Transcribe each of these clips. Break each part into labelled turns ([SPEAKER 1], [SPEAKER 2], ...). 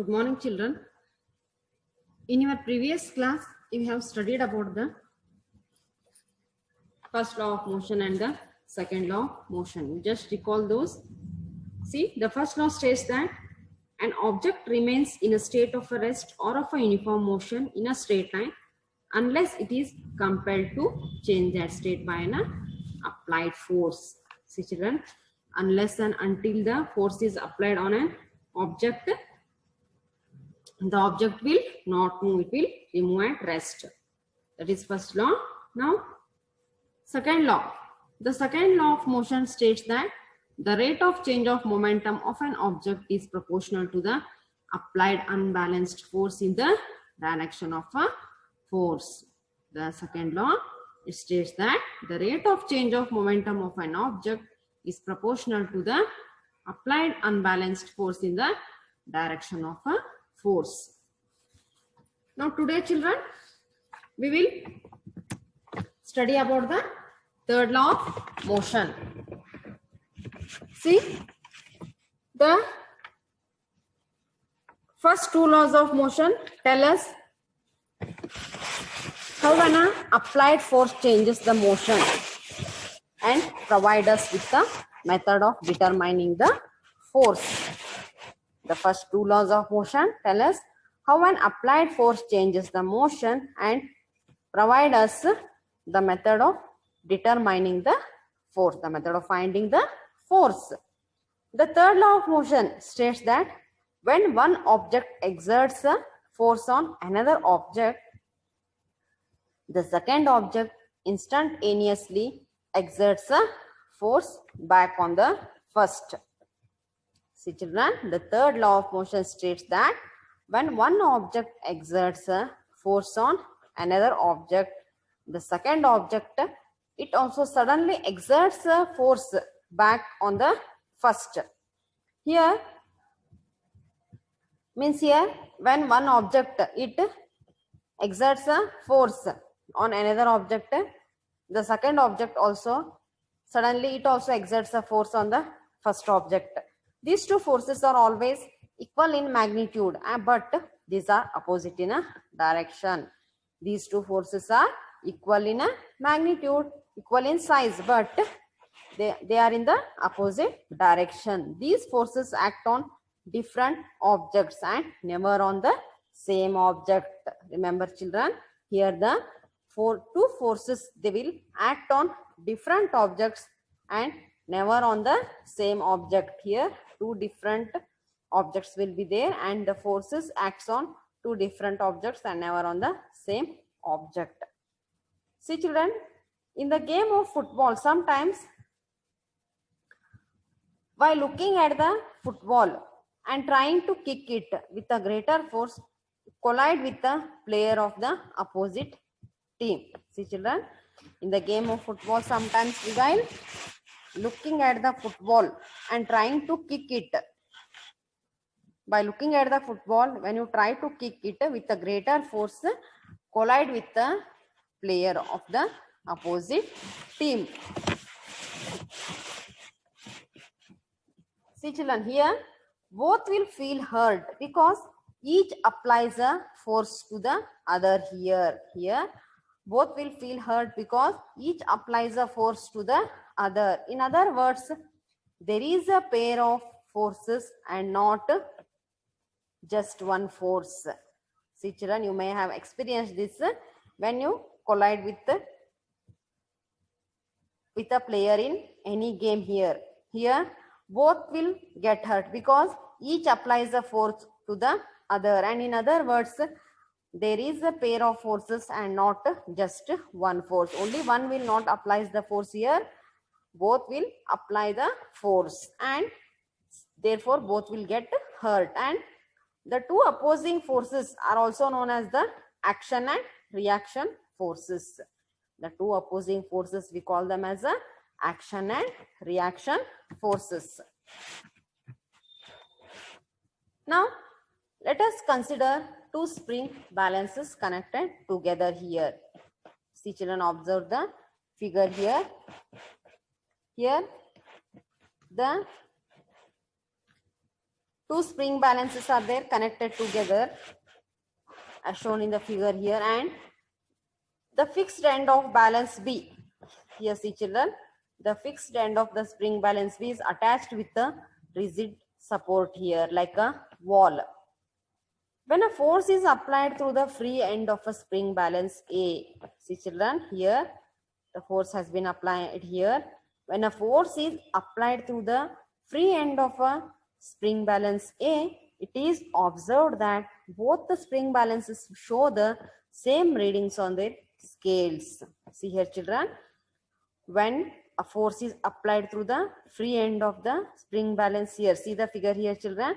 [SPEAKER 1] Good morning, children. In your previous class, you have studied about the first law of motion and the second law of motion. Just recall those. See, the first law states that an object remains in a state of a rest or of a uniform motion in a straight line unless it is compelled to change that state by an applied force. See, children, unless and until the force is applied on an object, the object will not move, it will remain at rest. That is first law. Now, second law. The second law of motion states that the rate of change of momentum of an object is proportional to the applied unbalanced force in the direction of a force. The second law, it states that the rate of change of momentum of an object is proportional to the applied unbalanced force in the direction of a force. Now today, children, we will study about the third law of motion. See, the first two laws of motion tell us how an applied force changes the motion and provide us with the method of determining the force. The first two laws of motion tell us how an applied force changes the motion and provide us the method of determining the force, the method of finding the force. The third law of motion states that when one object exerts a force on another object, the second object instantaneously exerts a force back on the first. See, children, the third law of motion states that when one object exerts a force on another object, the second object, it also suddenly exerts a force back on the first. Here, means here, when one object, it exerts a force on another object, the second object also, suddenly it also exerts a force on the first object. These two forces are always equal in magnitude, but these are opposite in a direction. These two forces are equal in a magnitude, equal in size, but they are in the opposite direction. These forces act on different objects and never on the same object. Remember, children, here the two forces, they will act on different objects and never on the same object. Here two different objects will be there and the forces acts on two different objects and never on the same object. See, children, in the game of football, sometimes while looking at the football and trying to kick it with a greater force, collide with the player of the opposite team. See, children, in the game of football, sometimes while looking at the football and trying to kick it, by looking at the football, when you try to kick it with a greater force, collide with the player of the opposite team. See, children, here both will feel hurt because each applies a force to the other. Here both will feel hurt because each applies a force to the other. In other words, there is a pair of forces and not just one force. See, children, you may have experienced this when you collide with a player in any game. Here both will get hurt because each applies a force to the other, and in other words, there is a pair of forces and not just one force. Only one will not apply the force here, both will apply the force and therefore both will get hurt. And the two opposing forces are also known as the action and reaction forces. The two opposing forces, we call them as the action and reaction forces. Now, let us consider two spring balances connected together here. See, children, observe the figure here. Here, the Two spring balances are there connected together as shown in the figure here, and the fixed end of balance B. Here see children, the fixed end of the spring balance B is attached with the rigid support here like a wall. When a force is applied through the free end of a spring balance A, see children, here the force has been applied here. When a force is applied through the free end of a spring balance A, it is observed that both the spring balances show the same readings on their scales. See here children, when a force is applied through the free end of the spring balance here, see the figure here children,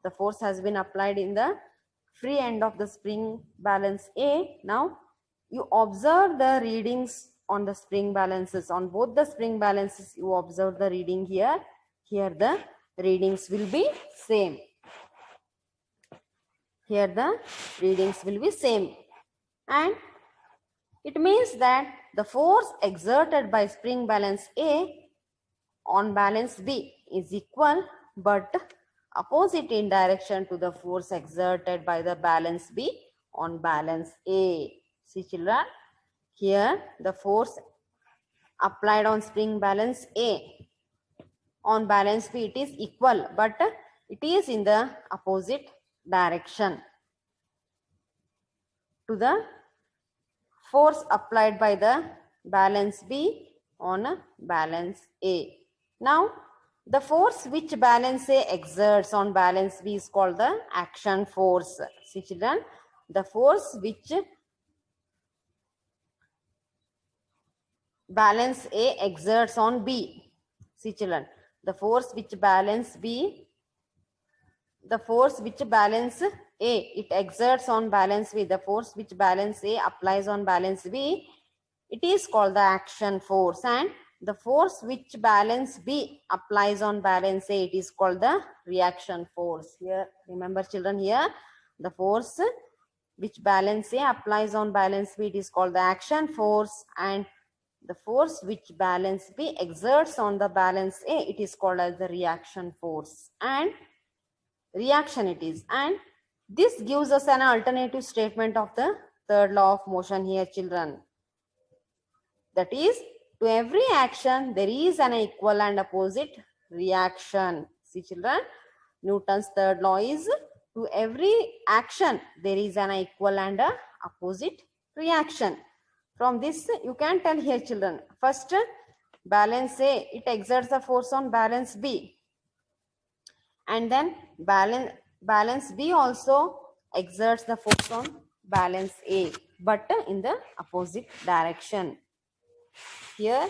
[SPEAKER 1] the force has been applied in the free end of the spring balance A. Now you observe the readings on the spring balances, on both the spring balances you observe the reading here. Here the readings will be same. Here the readings will be same, and it means that the force exerted by spring balance A on balance B is equal but opposite in direction to the force exerted by the balance B on balance A. See children, here the force applied on spring balance A on balance B, it is equal but it is in the opposite direction to the force applied by the balance B on balance A. Now the force which balance A exerts on balance B is called the action force. See children, the force which balance A exerts on B. See children, the force which balance B, the force which balance A, it exerts on balance B, the force which balance A applies on balance B, it is called the action force, and the force which balance B applies on balance A, it is called the reaction force. Here, remember children, here the force which balance A applies on balance B, it is called the action force, and the force which balance B exerts on the balance A, it is called as the reaction force, and reaction it is. And this gives us an alternative statement of the third law of motion here children. That is, to every action there is an equal and opposite reaction. See children, Newton's third law is, to every action there is an equal and a opposite reaction. From this you can tell here children, first balance A, it exerts the force on balance B, and then balance B also exerts the force on balance A, but in the opposite direction. Here,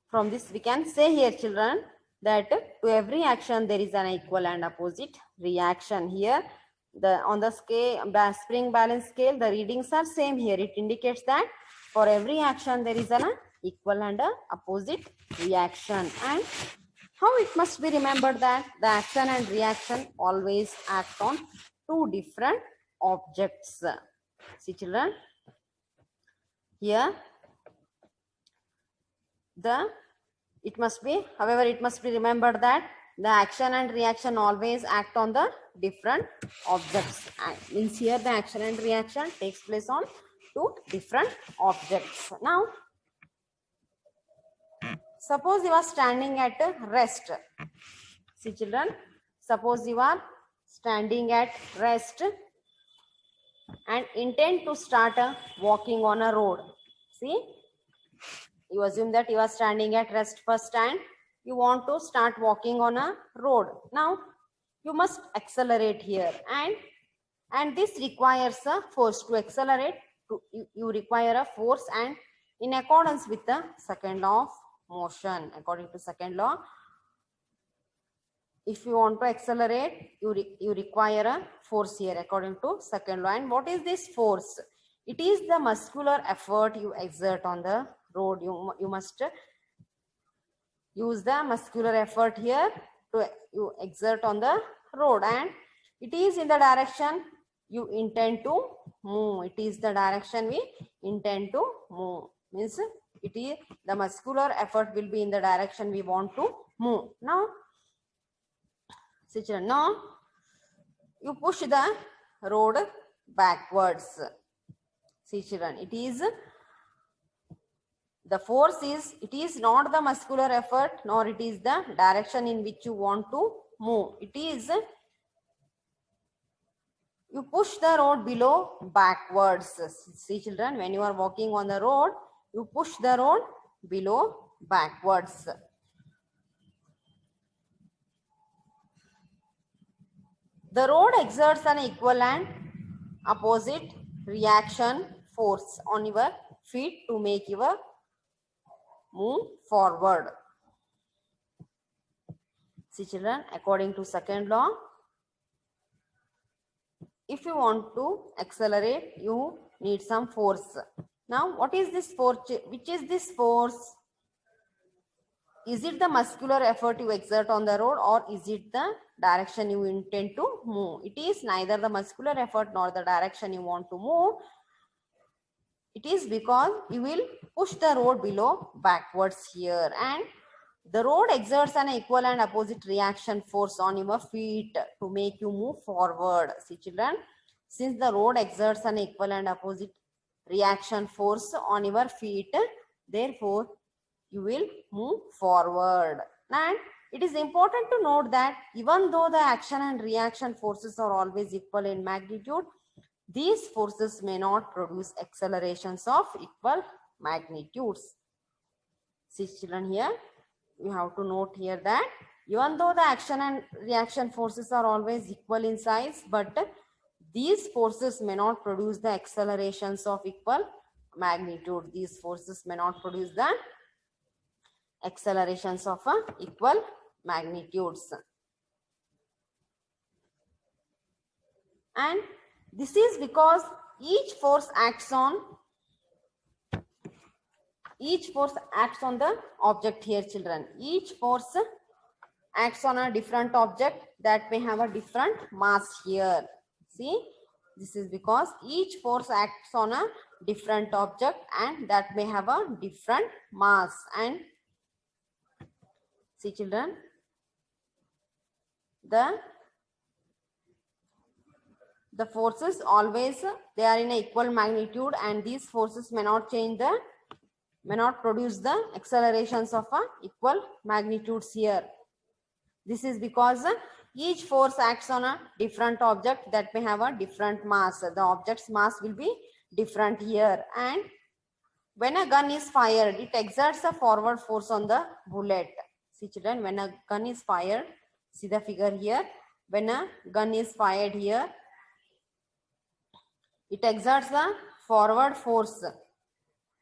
[SPEAKER 1] from this we can say here children, that to every action there is an equal and opposite reaction. Here, on the scale, spring balance scale, the readings are same. Here it indicates that for every action there is an equal and opposite reaction. And how it must be remembered that the action and reaction always act on two different objects. See children, here it must be remembered that the action and reaction always act on the different objects. Means here the action and reaction takes place on two different objects. Now suppose you are standing at rest. See children, suppose you are standing at rest and intend to start walking on a road. See, you assume that you are standing at rest first and you want to start walking on a road. Now you must accelerate here, and this requires a force. To accelerate, you require a force, and in accordance with the second law of motion, according to second law, if you want to accelerate, you require a force here according to second law. And what is this force? It is the muscular effort you exert on the road. You must use the muscular effort here to you exert on the road, and it is in the direction you intend to move. It is the direction we intend to move. Means it is the muscular effort will be in the direction we want to move. Now See children, now you push the road backwards. See children, it is the force is, it is not the muscular effort nor it is the direction in which you want to move. It is you push the road below backwards. See children, when you are walking on the road, you push the road below backwards. The road exerts an equal and opposite reaction force on your feet to make your move forward. See children, according to second law, if you want to accelerate, you need some force. Now, what is this force? Which is this force? Is it the muscular effort you exert on the road or is it the direction you intend to move? It is neither the muscular effort nor the direction you want to move. It is because you will push the road below backwards here, and the road exerts an equal and opposite reaction force on your feet to make you move forward. See children, since the road exerts an equal and opposite reaction force on your feet, therefore you will move forward. And it is important to note that even though the action and reaction forces are always equal in magnitude, these forces may not produce accelerations of equal magnitudes. See children, here you have to note here that even though the action and reaction forces are always equal in size, but these forces may not produce the accelerations of equal magnitude. These forces may not produce the accelerations of equal magnitudes. And this is because each force acts on the object here children. Each force acts on a different object that may have a different mass here. See, this is because each force acts on a different object and that may have a different mass. And see children, the forces always, they are in equal magnitude, and these forces may not produce the accelerations of equal magnitudes here. This is because each force acts on a different object that may have a different mass. The object's mass will be different here, and when a gun is fired, it exerts a forward force on the bullet. See children, when a gun is fired, see the figure here, when a gun is fired here, it exerts a forward force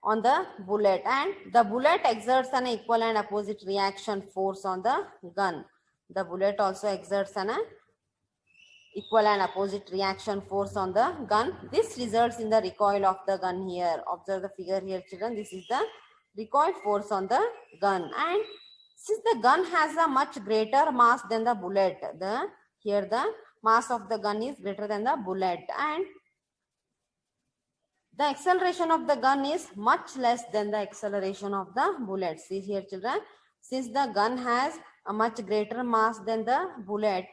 [SPEAKER 1] on the bullet, and the bullet exerts an equal and opposite reaction force on the gun. The bullet also exerts an equal and opposite reaction force on the gun. This results in the recoil of the gun here. Observe the figure here children. This is the recoil force on the gun, and since the gun has a much greater mass than the bullet, here the mass of the gun is greater than the bullet, and the acceleration of the gun is much less than the acceleration of the bullet. See here children, since the gun has a much greater mass than the bullet,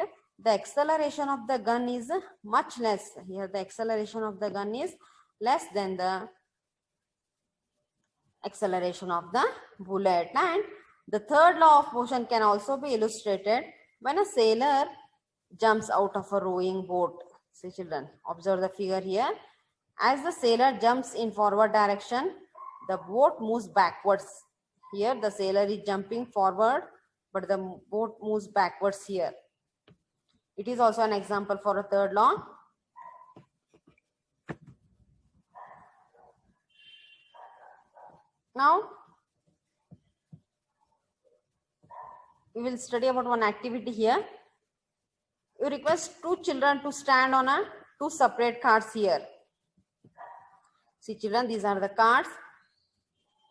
[SPEAKER 1] the acceleration of the gun is much less. Here the acceleration of the gun is less than the acceleration of the bullet. And the third law of motion can also be illustrated when a sailor jumps out of a rowing boat. See children, observe the figure here. As the sailor jumps in forward direction, the boat moves backwards. Here the sailor is jumping forward, but the boat moves backwards here. It is also an example for a third law. Now, we will study about one activity here. You request two children to stand on two separate cards here. See children, these are the cards.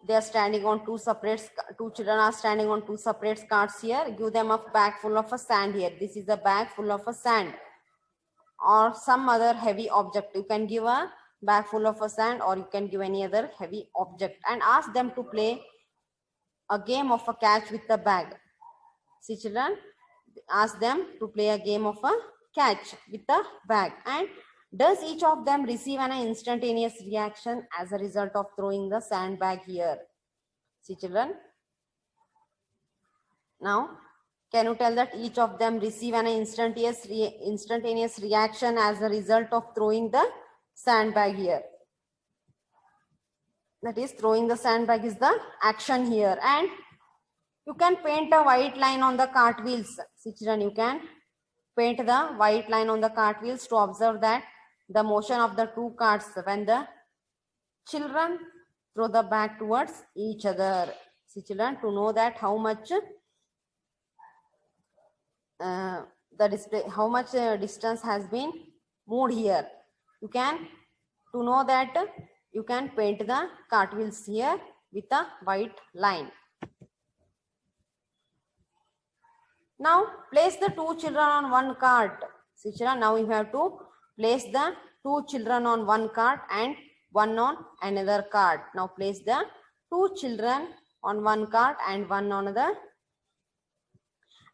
[SPEAKER 1] They are standing on two children are standing on two separate cards here. Give them a bag full of sand here. This is a bag full of sand or some other heavy object. You can give a bag full of sand or you can give any other heavy object and ask them to play a game of a catch with the bag. See children, ask them to play a game of a catch with a bag. And does each of them receive an instantaneous reaction as a result of throwing the sandbag here? See children. Now, can you tell that each of them receive an instantaneous reaction as a result of throwing the sandbag here? That is, throwing the sandbag is the action here. And you can paint a white line on the cartwheels. See children, you can paint the white line on the cartwheels to observe that the motion of the two carts when the children throw the bag towards each other. See children, to know that how much distance has been moved here. You can, to know that, you can paint the cartwheels here with a white line. Now place the two children on one cart. See children, now you have to place the two children on one cart and one on another cart. Now place the two children on one cart and one on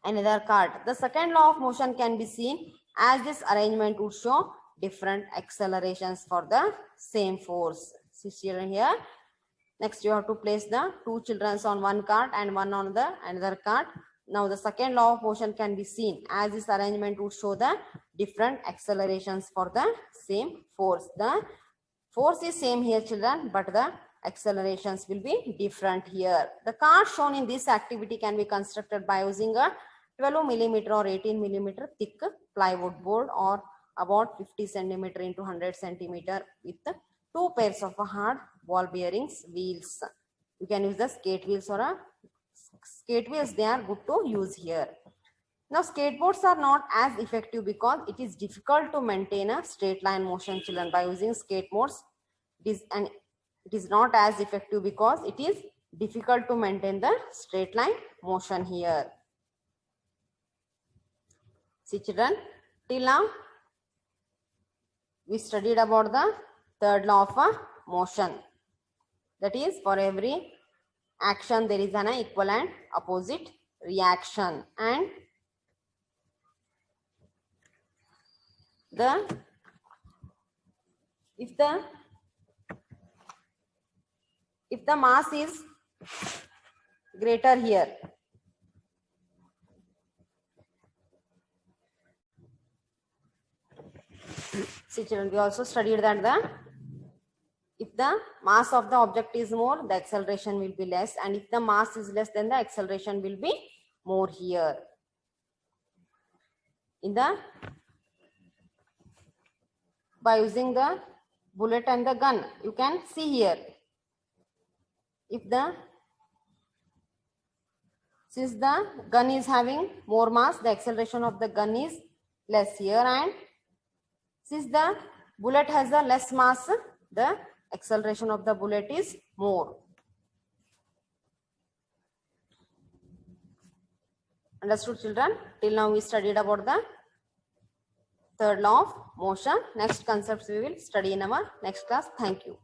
[SPEAKER 1] another cart. The second law of motion can be seen as this arrangement would show different accelerations for the same force. See children here. Next you have to place the two children on one cart and one on the another cart. Now the second law of motion can be seen as this arrangement would show the different accelerations for the same force. The force is same here children, but the accelerations will be different here. The cart shown in this activity can be constructed by using a 12 millimeter or 18 millimeter thick plywood board or about 50 centimeter into 100 centimeter with two pairs of hard ball bearings wheels. You can use the skate wheels or skate wheels, they are good to use here. Now skateboards are not as effective because it is difficult to maintain a straight line motion children. By using skateboards, it is not as effective because it is difficult to maintain the straight line motion here. See children, till now we studied about the third law of motion. That is, for every action there is an equal and opposite reaction, and if the mass is greater here, see children, we also studied that if the mass of the object is more, the acceleration will be less, and if the mass is less, then the acceleration will be more here. By using the bullet and the gun, you can see here, since the gun is having more mass, the acceleration of the gun is less here, and since the bullet has a less mass, the acceleration of the bullet is more. Understood children? Till now we studied about the third law of motion. Next concepts we will study in our next class. Thank you.